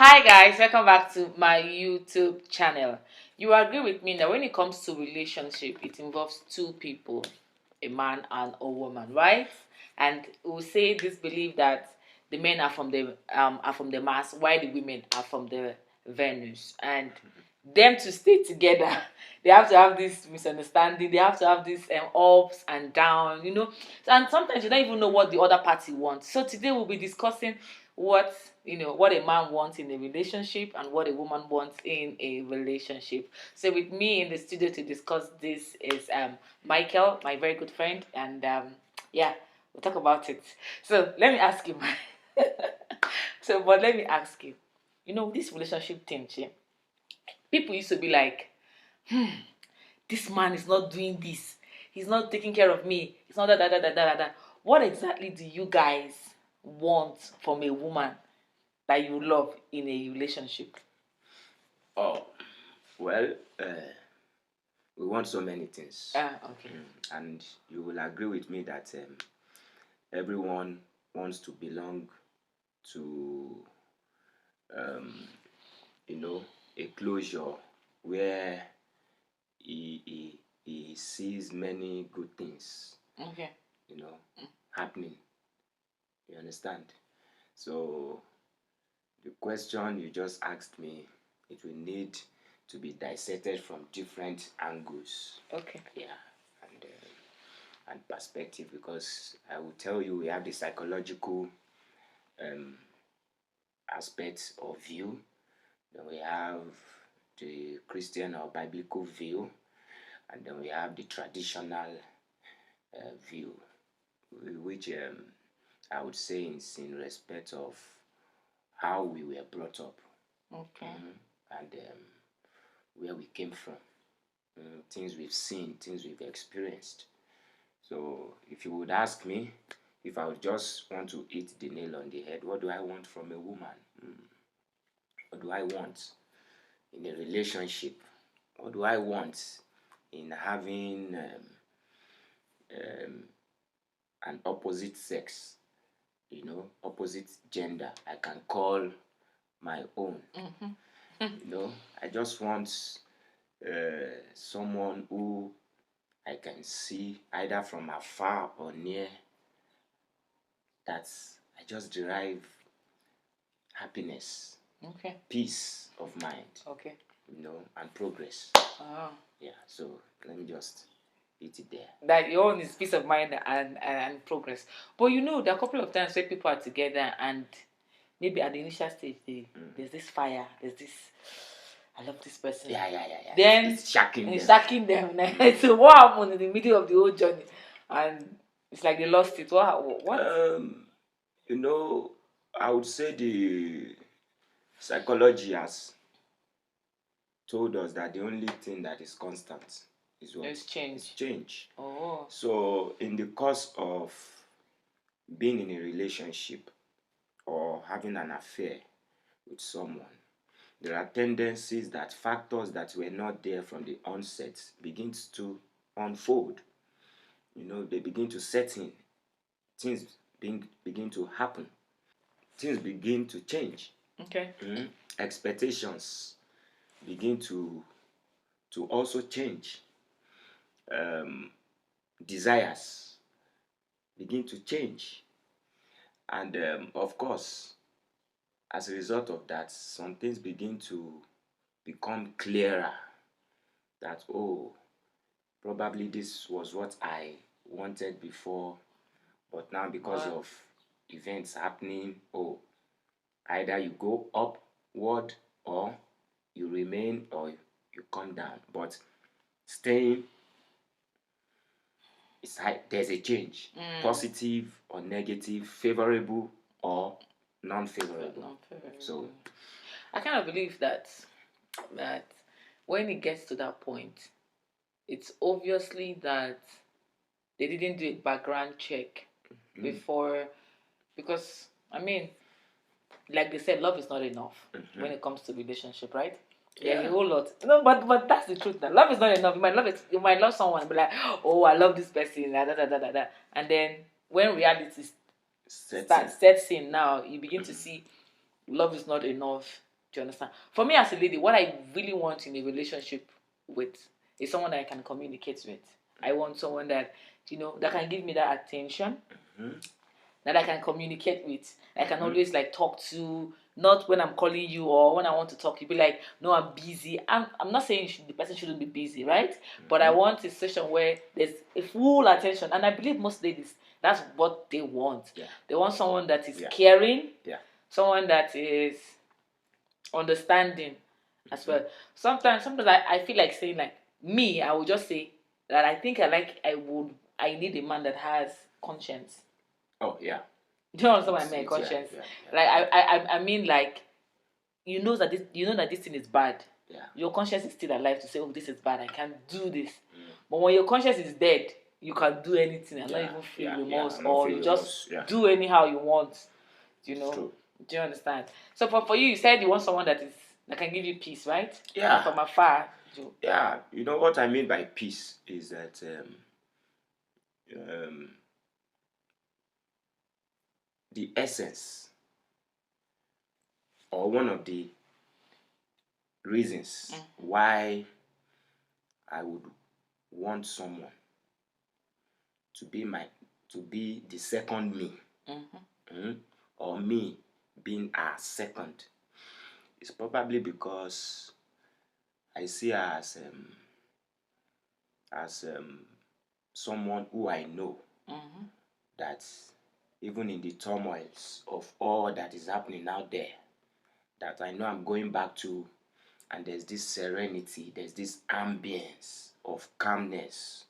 Hi guys, welcome back to my YouTube channel. You agree with me that when it comes to relationship, it involves two people, a man and a woman, right? And we say this belief that the men are from the Mars, while the women are from the Venus, and them to stay together, they have to have this misunderstanding. They have to have this ups and downs. And sometimes you don't even know what the other party wants. So today we'll be discussing what a man wants in a relationship and what a woman wants in a relationship. So with me in the studio to discuss this is Michael, my very good friend, and yeah, we'll talk about it. So let me ask you, but let me ask you, this relationship thing, people used to be like, this man is not doing this, he's not taking care of me, he's not da. What exactly do you guys want from a woman that you love in a relationship? Oh, well, we want so many things. Okay. And you will agree with me that everyone wants to belong to, um, a closure where he sees many good things, Okay. happening. You understand? So the question you just asked me, it will need to be dissected from different angles. Okay. Yeah, and perspective, because I will tell you we have the psychological um, aspects of view, then we have the Christian or biblical view, and then we have the traditional view, which I would say is in respect of how we were brought up. Okay. And where we came from, things we've seen, things we've experienced. So if you would ask me, if I would just want to hit the nail on the head, what do I want from a woman? What do I want in a relationship? What do I want in having um, an opposite sex, opposite gender I can call my own? I just want someone who I can see either from afar or near, that I just derive happiness, Okay. peace of mind, Okay. and progress. Oh. Yeah, so let me just hit it there. That your own is peace of mind and progress. But there are a couple of times where people are together and maybe at the initial stage there's this fire, there's this I love this person. Yeah. Then it's shocking it's them. shocking them. So what happened in the middle of the whole journey? And it's like they lost it. What? I would say the psychology has told us that the only thing that is constant is what? It's change. It's change. Oh. So in the course of being in a relationship or having an affair with someone, there are tendencies that factors that were not there from the onset begins to unfold. They begin to set in. Things begin to happen. Things begin to change. Okay. Expectations begin to also change. Um, Desires begin to change. And of course, as a result of that, some things begin to become clearer, that, oh, probably this was what I wanted before, but now because of events happening, oh, either you go upward or you remain or you come down. But staying is high. There's a change, positive or negative, favorable or non-favorable. So I kind of believe that when it gets to that point, it's obviously that they didn't do a background check before, because like they said, love is not enough when it comes to relationship, right? There's a whole lot. No, but that's the truth. Now, love is not enough. You might love someone and be like, oh, I love this person, da. And then when reality sets in, now you begin to see love is not enough. Do you understand? For me as a lady, what I really want in a relationship with is someone that I can communicate with. I want someone that, that can give me that attention, that I can communicate with. I can always like talk to, not when I'm calling you or when I want to talk, you be like, no, I'm busy. I'm not saying the person shouldn't be busy, right? But I want a session where there's a full attention. And I believe most ladies, that's what they want. Yeah. They want someone that is Yeah. caring, Yeah. someone that is understanding as well. Sometimes I feel like saying like me, I would just say that I need a man that has conscience. Oh yeah. Do you understand what I mean? Yeah, Conscience. yeah. Like I mean like you know that this thing is bad. Yeah. Your conscience is still alive to say, oh, this is bad, I can't do this. But when your conscience is dead, you can do anything and not even feel remorse, or you just do anyhow you want. You know? True. Do you understand? So for you said you want someone that can give you peace, right? Yeah. And from afar. Yeah. You know what I mean by peace is that the essence or one of the reasons why I would want someone to be the second me, or me being a second, is probably because I see her as someone who I know that even in the turmoils of all that is happening out there, that I know I'm going back to, and there's this serenity, there's this ambience of calmness,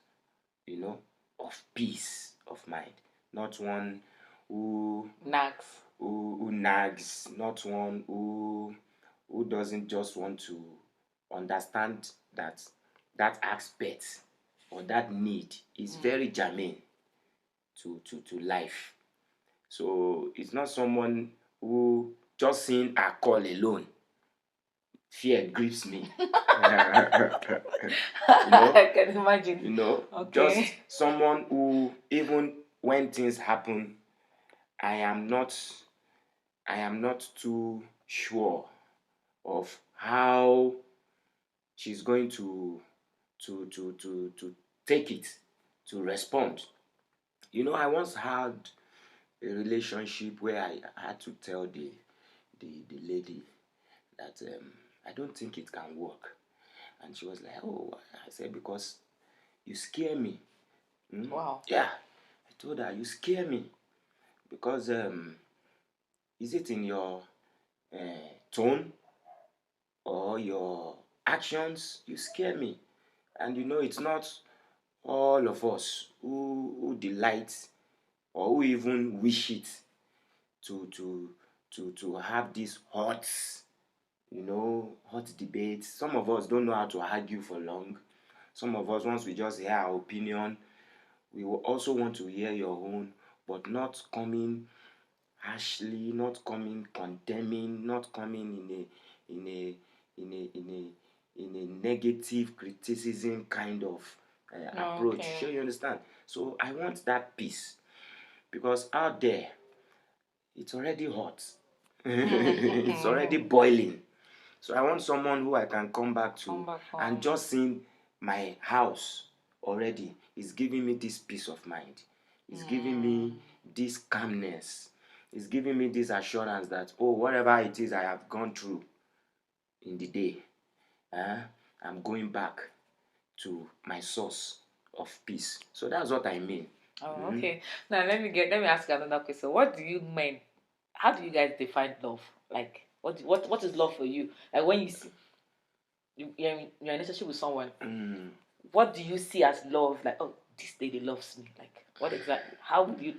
of peace of mind. Not one who nags, not one who doesn't just want to understand that aspect or that need is very germane to life. So it's not someone who just seeing a call alone, fear grips me. I can imagine. Just someone who, even when things happen, I am not too sure of how she's going to take it, to respond. I once had a relationship where I had to tell the lady that I don't think it can work. And she was like, oh, I said, because you scare me. Wow. Yeah. I told her, you scare me. Because is it in your tone or your actions? You scare me. And it's not all of us who delight or who even wish it to have these hot debates. Some of us don't know how to argue for long. Some of us, once we just hear our opinion, we will also want to hear your own, but not coming harshly, not coming condemning, not coming in a negative criticism kind of approach. Okay. Sure, you understand? So I want that peace, because out there it's already hot. It's already boiling. So I want someone who I can come back to, and just seeing my house already is giving me this peace of mind. It's giving me this calmness. It's giving me this assurance that, oh, whatever it is I have gone through in the day, I'm going back to my source of peace. So that's what I mean. Oh, okay. Now let me ask you another question. What do you mean? How do you guys define love? Like, what is love for you? Like, when you see you're in a relationship with someone, what do you see as love? Like, oh, this lady loves me. Like, what exactly? How would you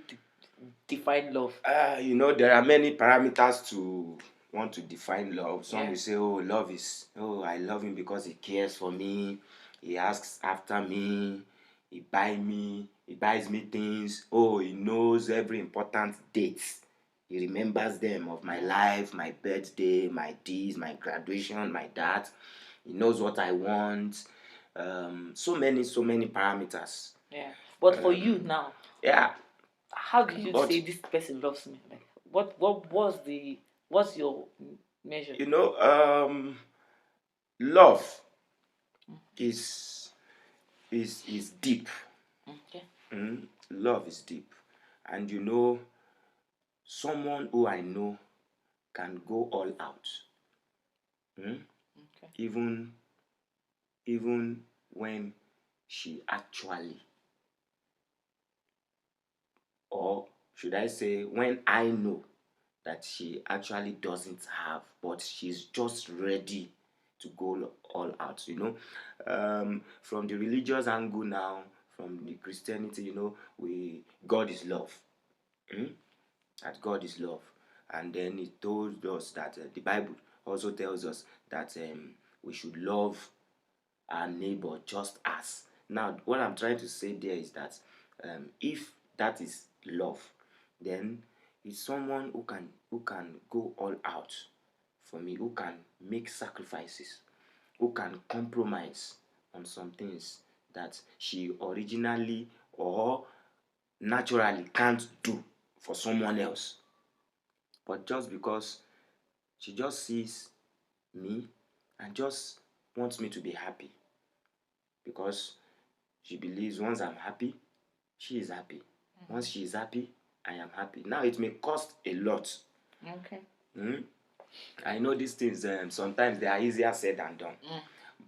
define love? There are many parameters to want to define love. Some will say, oh, love is, oh, I love him because he cares for me, he asks after me, he buys me things, oh, he knows every important date, he remembers them of my life, my birthday, my this, my graduation, my that. He knows what I want. So many parameters. Yeah. But for you now, how do you say this person loves me? Like, what's your measure? You know, love is is deep. Okay. Love is deep, and you know, someone who I know can go all out, Okay. even even when she actually, or should I say, when I know that she actually doesn't have, but she's just ready to go all out. You know, from the religious angle now, from the Christianity, you know, we God is love. That God is love, and then He told us that the Bible also tells us that we should love our neighbor just as. Now, what I'm trying to say there is that if that is love, then it's someone who can go all out for me, who can make sacrifices, who can compromise on some things that she originally or naturally can't do for someone else. But just because she just sees me and just wants me to be happy, because she believes once I'm happy, she is happy. Once she is happy, I am happy. Now it may cost a lot. Okay. I know these things sometimes they are easier said than done,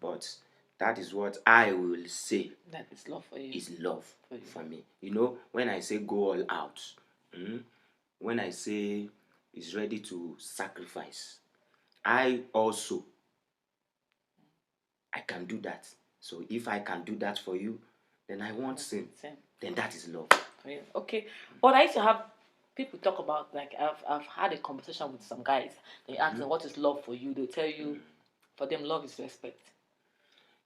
but that is what I will say That is love for you. is love For you. for me. You know, when I say go all out, when I say is ready to sacrifice, I also I can do that. So if I can do that for you, then I want sin. Same. Then that is love. For you. Okay. But I used to have people talk about, like, I've had a conversation with some guys. They ask them what is love for you. They tell you, for them, love is respect.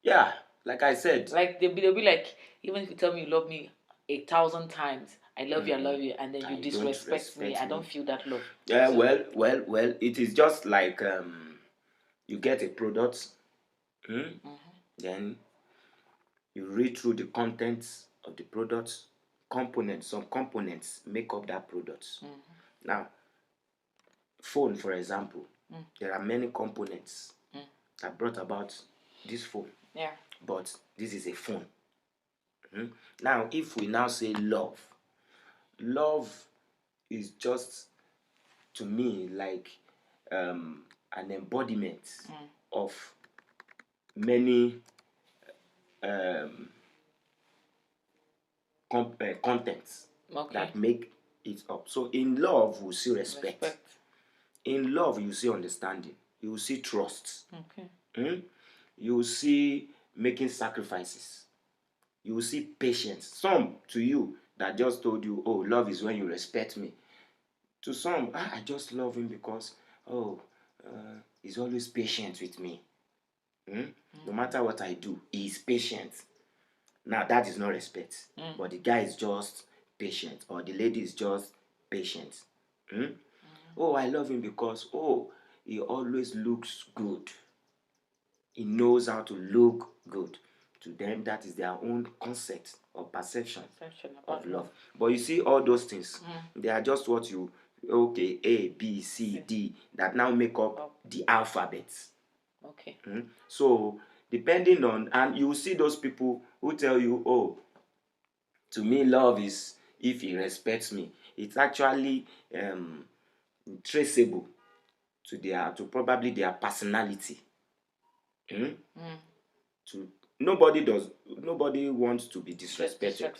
Yeah, like I said. Like they'll be like, even if you tell me you love me 1,000 times, I love you, I love you, and then you I don't disrespect me, respect I don't me. feel that love. Yeah, So, well. It is just like you get a product, then you read through the contents of the product, components. Some components make up that product. Now, phone, for example, there are many components that brought about this phone, yeah. but this is a phone. Now, if we now say love is just to me like an embodiment of many contents Okay. that make it up. So in love, we see respect. In love, you see understanding. You see trust. Okay. You see making sacrifices. You see patience. Some to you that just told you, oh, love is when you respect me. To some, I just love him because, he's always patient with me. No matter what I do, he's patient. Now that is not respect, but the guy is just patient, or the lady is just patient. Oh, I love him because he always looks good. He knows how to look good. To them, that is their own concept or perception of love. But you see, all those things, they are just what you A, B, C, D that now make up the alphabet. Okay. So depending on, and you see those people who tell you, oh, to me love is if he respects me. It's actually traceable to probably their personality. To nobody wants to be disrespected.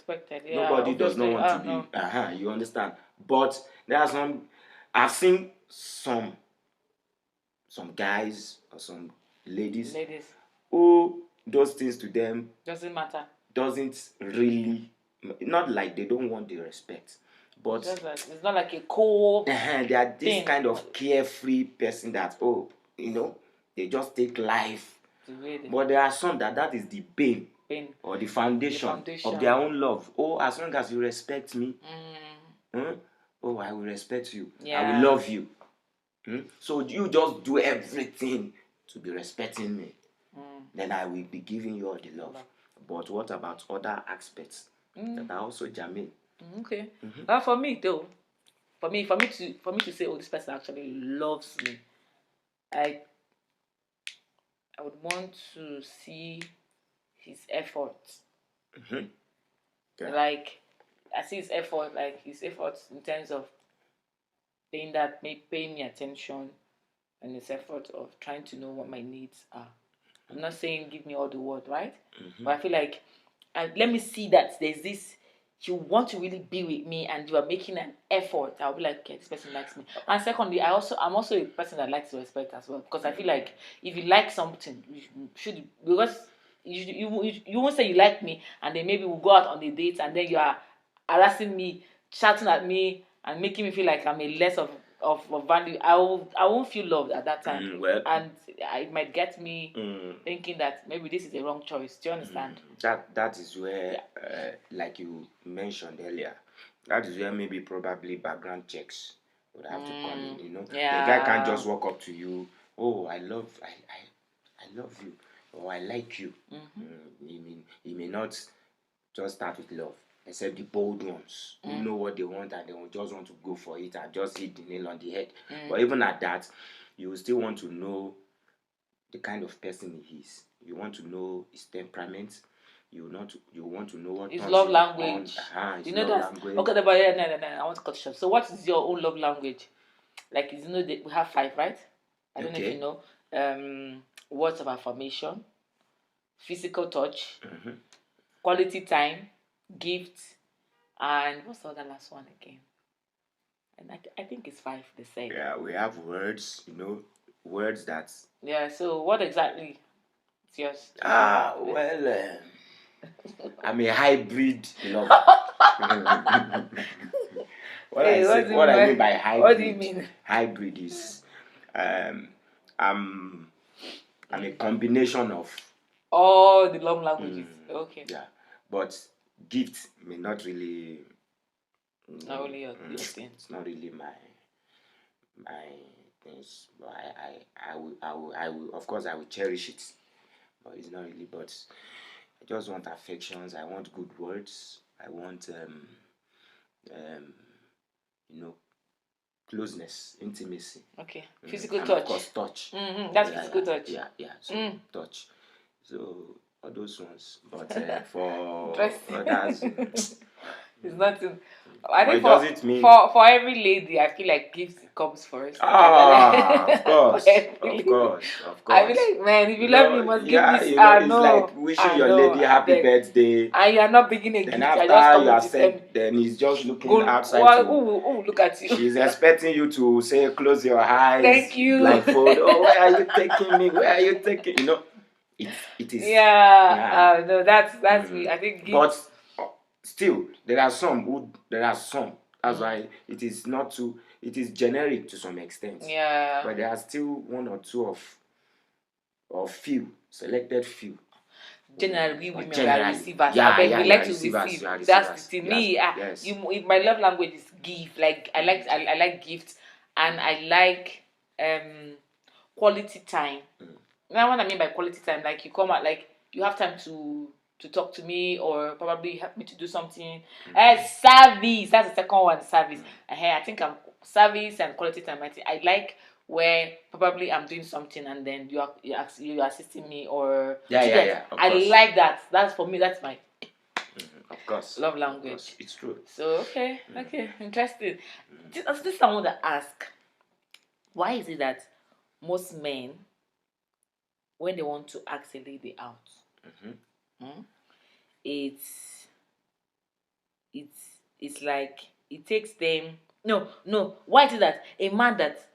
Yeah, Nobody does not obviously. want to be No. you understand. But there are some, I've seen some guys or some ladies who those things to them doesn't matter. Doesn't really, not like they don't want the respect, but it's not like a cool they are this thing. kind of carefree person that they just take life. But there are some that is the bane or the foundation of their own love. Oh, as long as you respect me, oh, I will respect you. I will love you. So you just do everything to be respecting me. Then I will be giving you all the love. But what about other aspects that are also germane? Okay. For me though, for me to say, oh, this person actually loves me, I I would want to see his effort. Mm-hmm. Yeah. Like I see his effort, like his efforts in terms of paying me attention, and his effort of trying to know what my needs are. I'm not saying give me all the world, right? Mm-hmm. But I feel like, let me see that there's this. You want to really be with me, and you are making an effort. I'll be like, okay, this person likes me. And secondly, I'm also a person that likes respect as well, because I feel like if you like something, you should, because you won't say you like me, and then maybe we'll go out on a date, and then you are harassing me, shouting at me, and making me feel like I'm a less of value. I won't feel loved at that time, Well, and it might get me mm, thinking that maybe this is the wrong choice. Do you understand? that is where, like you mentioned earlier, that is where maybe probably background checks would have to come in. You know, the guy can't Yeah. just walk up to you. Oh, I love you, or I like you. He may not just start with love, except the bold ones who know what they want and they will just want to go for it and just hit the nail on the head. But even at that, you will still want to know the kind of person he is. You want to know his temperament. You want to know what His turns love him language. on. You His know love that's language. okay. But yeah, no. I want to cut short. So, what is your own love language? Like, you know, we have 5, right? I don't know if you Okay. know. Words of affirmation, physical touch, quality time, gifts, and what's the other last one again? And I think it's 5. They say. Yeah, we have words. Words that. Yeah. So, what exactly is yours? Well, I'm a hybrid lover. Hey, What I mean by what do you hybrid, mean? hybrid is, I'm a combination of. All the love languages. Okay. Yeah, but gift may not really. Not only your thing. It's not really my things. But I will. Of course, I will cherish it, but it's not really. But I just want affections. I want good words. I want um, you know, closeness, intimacy. Okay. Physical And touch. of course, touch. That's physical touch. Yeah. So touch. So all those ones. But for Interesting. others, It's nothing. I but think it doesn't mean. for every lady, I feel like gifts comes first. Of course, For every of lady. course, of I feel course. like, man, if you love me, you must give me. It's No, like wishing your lady happy birthday. and you are not bringing a Then gift. You are just after you coming have to tell me. said, then he's just looking Go, outside to. look at you. She's expecting you to say, close your eyes. Thank you. Blindfold. Oh, where are you taking me? Where are you taking? It is. Yeah. No, that's me. I think gifts. But still, there are some. That's why it is not too. It is generic to some extent. Yeah. But there are still one or two of few selected few. Generally, we women we are Generally. receivers. Yeah, I beg, yeah, we you like are to receivers, receive. you are That's receivers. the thing. Yes, Me, yes. my love language is give. Like I like gifts, and I like quality time. Now, what I mean by quality time, like you come out, like you have time to talk to me, or probably help me to do something. Service. That's the second one. Service. I think I'm service and quality time. I like where probably I'm doing something and then you are assisting me, or Yeah. Of I course. like that. That's for me. That's my Of course. love Of language. course. It's true. So okay, interesting. This is someone to ask. Why is it that most men, when they want to ask a lady out, it's it's like it takes them. No. Why is it that a man that,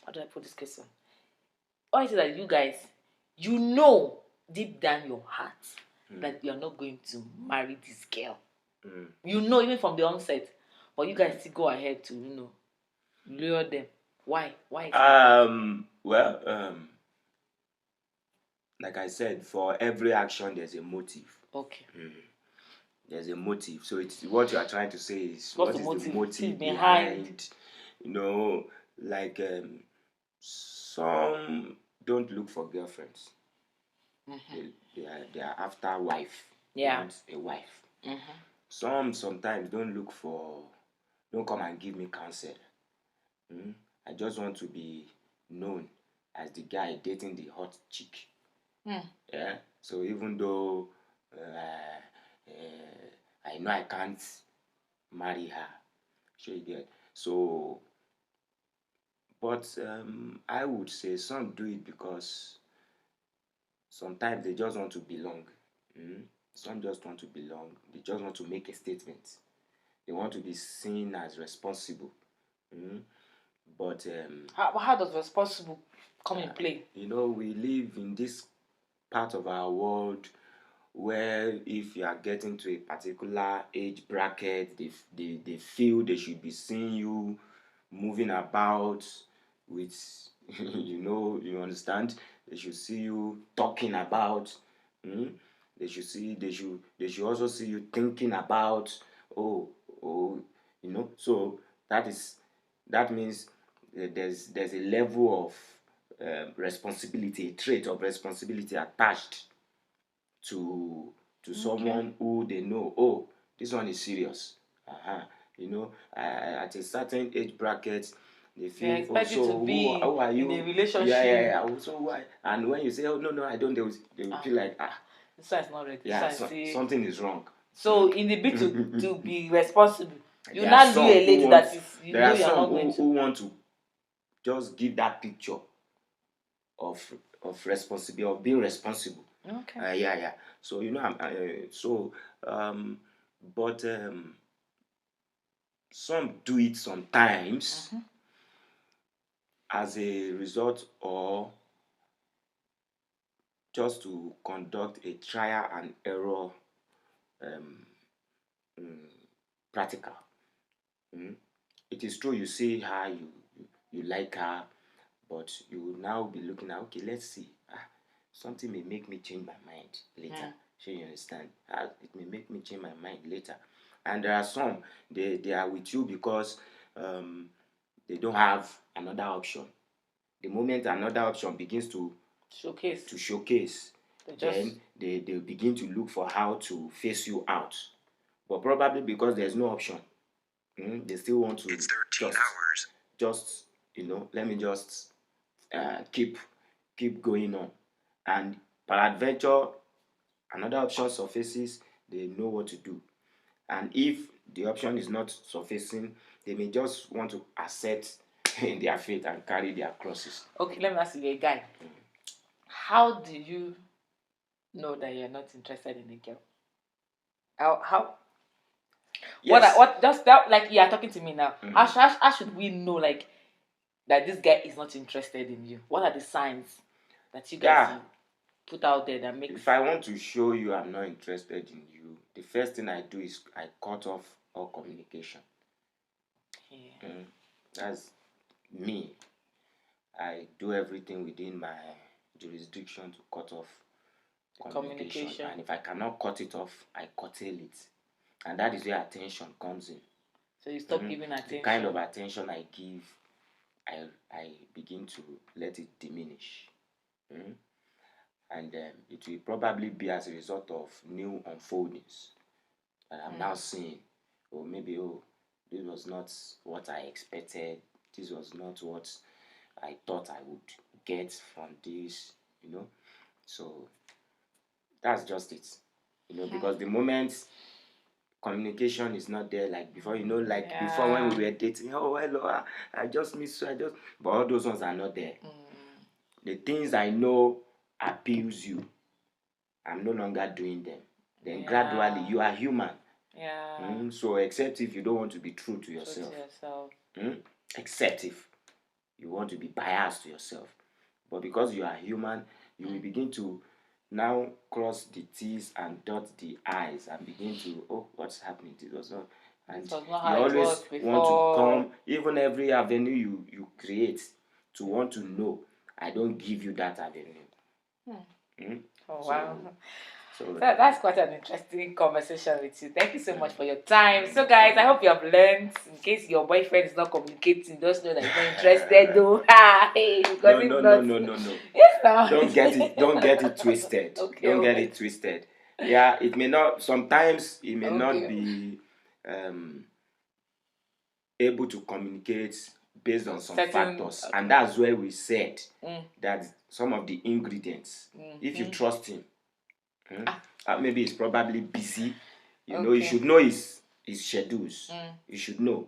how do I put this question? Why is it that you guys, deep down your heart that you're not going to marry this girl? Even from the onset, but you guys still go ahead to lure them. Why? Why is it? Well, like I said, for every action there's a motive. Okay. There's a motive. So it's what you are trying to say is What's what the is the motive motive behind? Like some don't look for girlfriends. They are after wife. Yeah. They want a wife. Some sometimes don't come and give me counsel. I just want to be known as the guy dating the hot chick. Hmm. Yeah. So even though I know I can't marry her, sure you get. So, but I would say some do it because sometimes they just want to belong. Mm? Some just want to belong. They just want to make a statement. They want to be seen as responsible. Mm? But How does responsible come in play? you know, we live in this part of our world where if you are getting to a particular age bracket, they feel they should be seeing you moving about with you understand, they should see you talking about. mm? They should also see you thinking about. oh so that means there's a level of responsibility, a trait of responsibility attached to someone who they know. Oh, this one is serious. At a certain age bracket, they They feel, oh, expect you so to who be are in a you? Yeah, relationship. yeah, yeah. So why? And when you say, oh, no, I don't, they will feel like, This one is not ready. This yeah, one is still. something is wrong. So in the bid to be responsible, you There are now leave some a who lady want, that is there are you're some not going to. who want to just give that picture of responsibility, of being responsible. Okay. Yeah. So but some do it sometimes as a result, or just to conduct a trial and error um, practical. Mm. It is true you see her, you like her, but you will now be looking at, okay, let's see. Something may make me change my mind later. Sure, you understand? It may make me change my mind later. And there are some, they are with you because they don't have another option. The moment another option begins to showcase, then they begin to look for how to face you out. But probably because there's no option, they still want to just let me just keep going on. And peradventure, another option surfaces, they know what to do. And if the option is not surfacing, they may just want to accept in their faith and carry their crosses. Okay, let me ask you, a guy. How do you know that you're not interested in a girl? How Yes. what just that, like, you are talking to me now. How should we know, like, that this guy is not interested in you? What are the signs that you guys put out there that makes? If I want to show you I'm not interested in you, the first thing I do is I cut off all communication. That's me. I do everything within my jurisdiction to cut off communication. And if I cannot cut it off, I curtail it. And that is where attention comes in. So you stop giving attention. The kind of attention I give, I begin to let it diminish. And it will probably be as a result of new unfoldings that I'm now seeing. Or maybe, this was not what I expected. This was not what I thought I would get from this, So that's just it. Because the moment communication is not there, like before, before when we were dating, oh, hello, I just miss you, but all those ones are not there. The things I know appeals you, I'm no longer doing them. Then gradually, you are human. So except if you don't want to be true to yourself. Except if you want to be biased to yourself. But because you are human, you will begin to now cross the T's and dot the I's and begin to, what's happening? It was not. And you always want to come, even every avenue you create, to want to know. I don't give you that avenue. Oh, wow. So that's quite an interesting conversation with you. Thank you so much for your time. So guys, I hope you have learned. In case your boyfriend is not communicating, just know that he's not interested though. No. Yes, no. Don't get it twisted. Don't get it twisted. Yeah, it may not, sometimes it may not be able to communicate based on some Certain- factors, okay. and that's where we said Mm. that some of the ingredients, if you trust him, maybe he's probably busy. You know, you Okay. should know his schedules. You should know.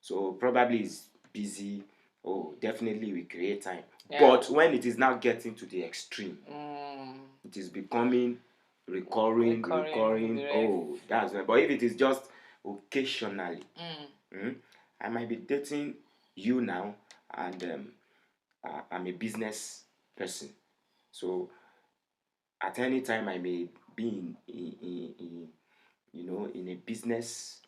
So probably he's busy. Oh, definitely we create time. Yeah. But when it is now getting to the extreme, it is becoming recurring. Recurring. Oh, that's right. But if it is just occasionally, I might be dating you now, and I'm a business person. So at any time I may be in you know, in a business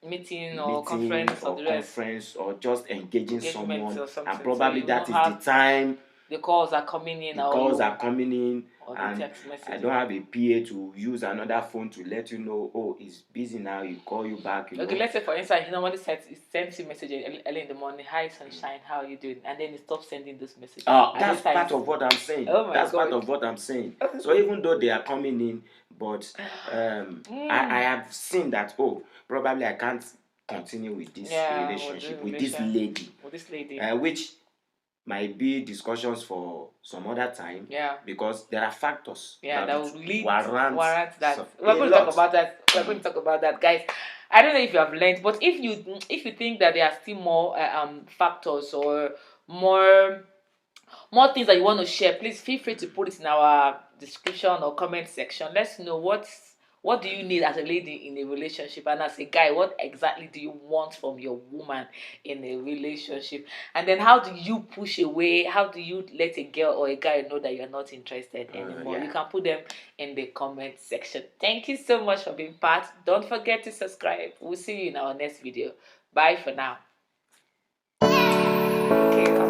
Meeting or conference or the rest. conference, or just engaging Engagement someone, or something. and probably So you that don't is have the time the calls are coming in. the or calls you- are coming in, or the and text messages. I don't have a PA to use another phone to let you know, oh, he's busy now, you call you back, you Okay, know. let's say for instance, he normally sends you messages early in the morning. Hi, sunshine, how are you doing? And then he stops sending those messages. At That's those times- part of what I'm saying. Oh my That's part God. of what I'm saying. So even though they are coming in, but I have seen that, oh, probably I can't continue with this relationship with this lady, which might be discussions for some other time. Yeah. Because there are factors that will lead warrant that. so- We're a going to talk lot. about that. We're going to talk about that, guys. I don't know if you have learned, but if you think that there are still more factors or more things that you want to share, please feel free to put it in our description or comment section. Let's know what do you need as a lady in a relationship, and as a guy, what exactly do you want from your woman in a relationship? And then how do you push away? How do you let a girl or a guy know that you're not interested anymore? Yeah. You can put them in the comment section. Thank you so much for being part. Don't forget to subscribe. We'll see you in our next video. Bye for now. Okay.